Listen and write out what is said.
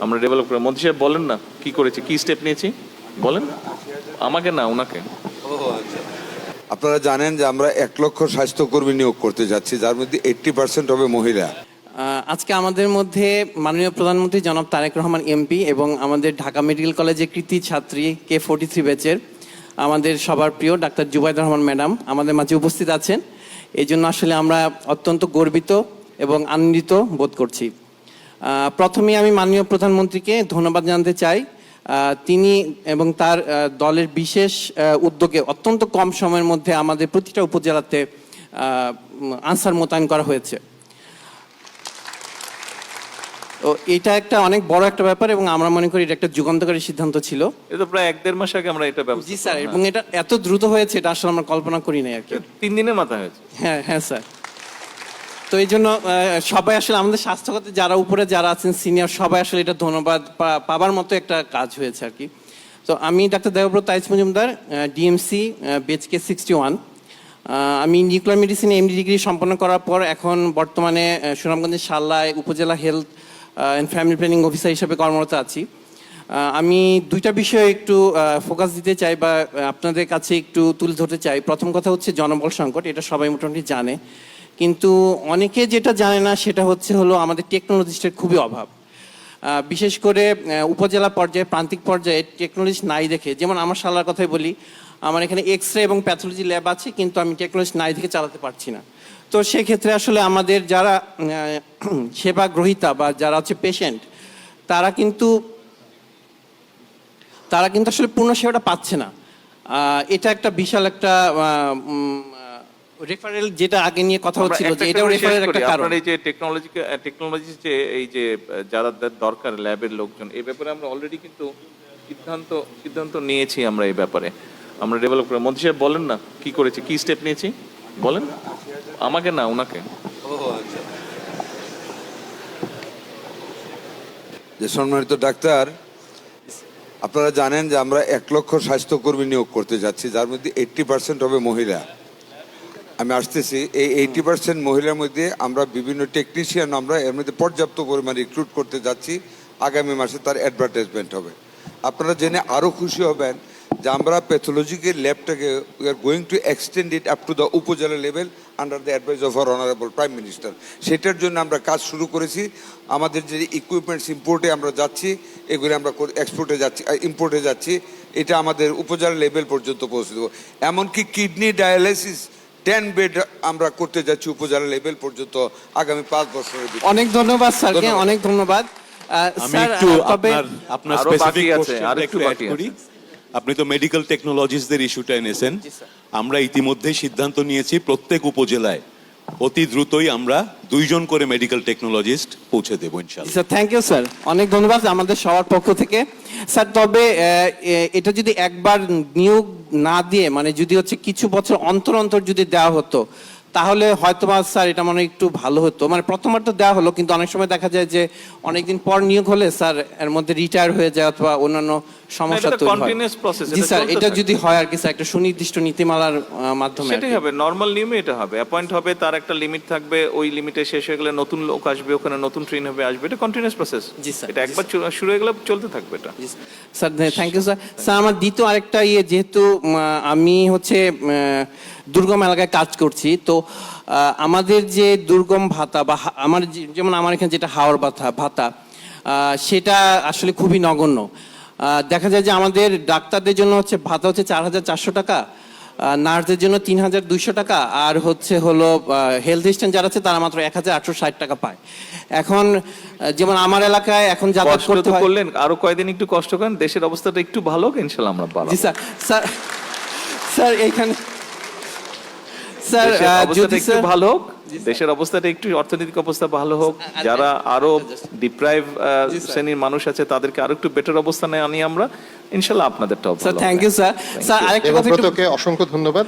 আমরা ডেভেলপ করে মন্ত্রী সাহেব বলেন না কি করেছি, কি স্টেপ নিয়েছি বলেন, আমাকে না ওনাকে। আপনারা জানেন যে আমরা 1 লক্ষ স্বাস্থ্যকর্মী নিয়োগ করতে যাচ্ছি, যার মধ্যে 80% হবে মহিলা। আজকে আমাদের মধ্যে মাননীয় প্রধানমন্ত্রী জনাব তারেক রহমান এমপি এবং আমাদের ঢাকা মেডিকেল কলেজের কৃতি ছাত্রী K43 ব্যাচের আমাদের সবার প্রিয় ডাক্তার জুবাইদা রহমান ম্যাডাম আমাদের মাঝে উপস্থিত আছেন। এই জন্য আসলে আমরা অত্যন্ত গর্বিত এবং আনন্দিত বোধ করছি। প্রথমেই আমি মাননীয় প্রধানমন্ত্রীকে ধন্যবাদ জানাতে চাই। তিনি এবং তার দলের বিশেষ উদ্যোগে অত্যন্ত কম সময়ের মধ্যে আমাদের প্রতিটা উপজেলাতে আনসার মোতায়েন করা হয়েছে। তো এটা একটা অনেক বড় একটা ব্যাপার এবং আমরা মনে করি এটা একটা যুগান্তকারী সিদ্ধান্ত ছিল। এটা প্রায় 1-1.5 মাস আগে আমরা এটা ব্যবস্থা। জি স্যার, এবং এটা এত দ্রুত হয়েছে এটা আসলে আমরা কল্পনা করি নাই আর কি। 3 দিনের মাথায় হয়েছে। হ্যাঁ হ্যাঁ স্যার। তো এই জন্য সবাই আসলে আমাদের স্বাস্থ্যখাতে যারা উপরে যারা আছেন সিনিয়র সবাই আসলে এটা ধন্যবাদ পাবার মতো একটা কাজ হয়েছে আর কি। তো আমি ডাক্তার দেবব্রত তাইজ মজুমদার, ডিএমসি বেচ K61। আমি নিউক্লিয়ার মেডিসিনে এমডি ডিগ্রি সম্পন্ন করার পর এখন বর্তমানে সুনামগঞ্জের শাল্লায় উপজেলা health and family planning officer হিসেবে কর্মরত আছি। আমি দুইটা বিষয়ে একটু ফোকাস দিতে চাই বা আপনাদের কাছে একটু তুলে ধরতে চাই। প্রথম কথা হচ্ছে জনবল সংকট, এটা সবাই মোটামুটি জানে, কিন্তু অনেকে যেটা জানে না সেটা হলো আমাদের টেকনোলজিস্টের খুবই অভাব। বিশেষ করে উপজেলা পর্যায়ে প্রান্তিক পর্যায়ে টেকনোলজিস্ট নাই দেখে, যেমন আমার শালার কথাই বলি, আমার এখানে এক্স রে এবং প্যাথোলজি ল্যাব আছে কিন্তু আমি টেকনোলজিস্ট নাই দেখে চালাতে পারছি না। তো সেক্ষেত্রে আসলে আমাদের যারা সেবা গ্রহীতা বা যারা হচ্ছে পেশেন্ট তারা কিন্তু আসলে পূর্ণ সেবাটা পাচ্ছে না। এটা একটা বিশাল একটা রেফারেল যেটা আগে নিয়ে কথা হচ্ছিল যে এটাও রেফারেল একটা কারণ। আপনার এই যে টেকনোলজি যে এই যে যারা দরকার ল্যাবের লোকজন, এই ব্যাপারে আমরা অলরেডি কিন্তু সিদ্ধান্ত নিয়েছি আমরা এই ব্যাপারে। আমরা ডেভেলপ করে মন্ত্রী সাহেব বলেন না কি করেছি, কি স্টেপ নিয়েছি বলেন, আমাকে না ওনাকে। যে সম্মানিত ডাক্তার, আপনারা জানেন যে আমরা 1 লক্ষ স্বাস্থ্যকর্মী নিয়োগ করতে যাচ্ছি, যার মধ্যে 80% হবে মহিলা। আমি আসতেছি এই 80% মহিলার মধ্যে আমরা বিভিন্ন টেকনিশিয়ান আমরা এর মধ্যে পর্যাপ্ত পরিমাণে রিক্রুট করতে যাচ্ছি। আগামী মাসে তার অ্যাডভার্টাইজমেন্ট হবে। আপনারা জেনে আরও খুশি হবেন যে আমরা প্যাথোলজিক্যাল ল্যাবটাকে we are going to extend it up to the upazila level under the advice of our honourable prime minister. সেটার জন্য আমরা কাজ শুরু করেছি। আমাদের যে ইকুইপমেন্টস ইম্পোর্টে আমরা যাচ্ছি, এগুলি আমরা এক্সপোর্টে যাচ্ছি, ইম্পোর্টে যাচ্ছি, এটা আমাদের উপজেলা লেভেল পর্যন্ত পৌঁছে দেবো। এমনকি কিডনি ডায়ালাইসিস 10 বেড আমরা করতে যাচ্ছি উপজেলা লেভেল পর্যন্ত আগামী 5 বছরের ভিতরে। অনেক ধন্যবাদ স্যারকে, অনেক ধন্যবাদ। আমি একটু আপনার স্পেসিফিক কোশ্চেন একটু অ্যাড করি। আপনি তো মেডিকেল টেকনোলজিস্টদের ইস্যুটা এনেছেন। আমরা ইতিমধ্যেই সিদ্ধান্ত নিয়েছি প্রত্যেক উপজেলায় অতি দ্রুতই আমরা 2 জন করে মেডিকেল টেকনোলজিস্ট পৌঁছে দেবো ইনশাআল্লাহ। স্যার থ্যাংক ইউ স্যার, অনেক ধন্যবাদ আমাদের সবার পক্ষ থেকে। স্যার তবে এটা যদি একবার নিয়োগ না দিয়ে মানে যদি হচ্ছে কিছু বছর অন্তর অন্তর যদি দেওয়া হতো তাহলে হয়তো বা স্যার এটা মনে একটু ভালো হতো। মানে প্রথমবার তো দেওয়া হলো কিন্তু অনেক সময় দেখা যায় যে অনেকদিন পর নিয়োগ হলে স্যার এর মধ্যে রিটায়ার হয়ে যায় অথবা অন্যান্য সমস্যা তৈরি হয়। জি স্যার, এটা যদি হয় আর কি স্যার একটা সুনির্দিষ্ট নীতিমালার মাধ্যমে সেটাই হবে, নরমাল নিয়মে এটা হবে। অ্যাপয়েন্ট হবে, তার একটা লিমিট থাকবে, ওই লিমিটে শেষ হয়ে গেলে নতুন লোক আসবে, ওখানে নতুন ট্রেন হবে আসবে, এটা কন্টিনিউয়াস প্রসেস। জি স্যার, এটা একবার শুরু হয়ে গেলে চলতে থাকবে এটা। Sir thank you sir. Sir আমার দ্বিতীয় আরেকটা যেহেতু আমি হচ্ছে দুর্গম এলাকায় কাজ করছি, তো আমাদের যে দুর্গম ভাতা বা আমার যেমন আমার এখানে যেটা হাওড় ভাতা সেটা আসলে খুবই নগণ্য। দেখা যায় যে আমাদের ডাক্তারদের জন্য হচ্ছে ভাতা হচ্ছে 4,400 টাকা, নার্সদের জন্য 3,200 টাকা, আর হলো হেলথ অ্যাসিস্ট্যান্ট যারা আছে তারা মাত্র 1,860 টাকা পায়। এখন যেমন আমার এলাকায় এখন যাতায়াত করতে হয়। করলেন আরো কয়েকদিন একটু কষ্ট করেন, দেশের অবস্থাটা একটু ভালো হোক, ইনশাআল্লাহ আমরা পারবো। জি স্যার। স্যার এইখানে স্যার যদি একটু ভালো হোক, দেশের অবস্থাটা একটু অর্থনৈতিক অবস্থা ভালো হোক, যারা আরো ডিপ্রাইভ শ্রেণীর মানুষ আছে তাদেরকে আরো একটু বেটার অবস্থানে আনি আমরা, ইনশাআল্লাহ আপনাদেরটাও ভালো। Sir thank you sir. Sir আরেকটা কথা, অসংখ্য ধন্যবাদ।